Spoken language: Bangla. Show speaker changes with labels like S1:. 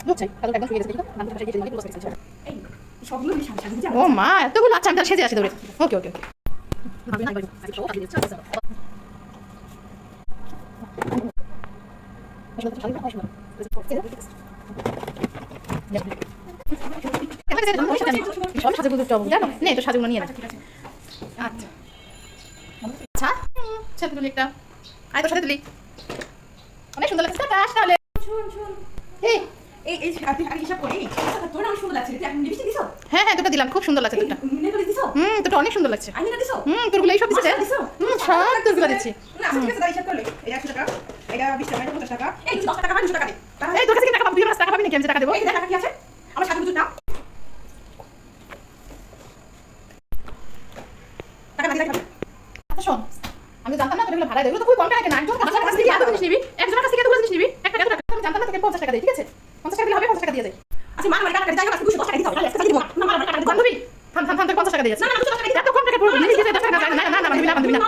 S1: বুঝছেন কাজল একদম শুয়ে গেছে দেখো নাম ভাষায় গিয়ে দিলাম ক্লোজ করে
S2: এই সবগুলো আমি সামনে সামনে
S1: ও মা এতগুলো আচ্ছা আমি তাহলে সেজে আসি দৌড়ে ওকে ওকে ওকে ভাবি না এবার আজকে সব দিয়ে দিচ্ছি সব সাজুগুলো টব জানো নে তো সাজুগুলো নিয়ে
S2: ঠিক আছে
S1: আচ্ছা আচ্ছা সাথে তুলি একটা আয় তোর সাথে তুলি অনেক সুন্দর লাগছে টাটা তাহলে
S2: শুন শুন
S1: এই
S2: এই এই আপনি আগে হিসাব করে তোর নাম সুন্দর লাগছে তুই এখন লিপস্টিক দিছো
S1: হ্যাঁ হ্যাঁ তোটা দিলাম খুব সুন্দর লাগছে তোরটা
S2: নেলপালিশ দিছো
S1: তোরটা অনেক সুন্দর লাগছে
S2: আইনা দিছো
S1: তোরগুলো এই সব দিচ্ছে সব তোরগুলো দিচ্ছি
S2: না ঠিক আছে দাঁড়িয়ে হিসাব করলে এই 100 টাকা এটা 20 টাকা এটা 50 টাকা এই 10 টাকা পাবি 200 টাকা দে
S1: এই তোর কাছে কি টাকা পাবি 2 টাকা পাবি নাকি আমি যে টাকা দেবো
S2: এই টাকা কি আছে আমার সাথে দুটো নাও টাকা না দিলে খাবি
S1: আচ্ছা শোন আমি জানতাম না তোর এগুলো ভাড়া দেয় এগুলো তো খুব কম টাকা কেন একজন কাছ থেকে এত জিনিস নিবি একজনের কাছ থেকে এত জিনিস নিবি একটা এত টাকা আমি জানতাম না তোকে 50 টাকা দেই ঠিক আছে 50 টাকা দিলে হবে 50 টাকা দিয়ে যাই
S2: আচ্ছা মান মানে টাকা যাই হোক 210 টাকা দিতে হবে আজকে দিব না মান মানে টাকা দিতে
S1: বান্ধবী থাম থাম থাম তোর 50 টাকা দিয়ে যাচ্ছে
S2: না না 200 টাকা দিতে
S1: এত কম টাকা পড়বে নিজে দিয়ে 10 টাকা না না না বান্ধবী না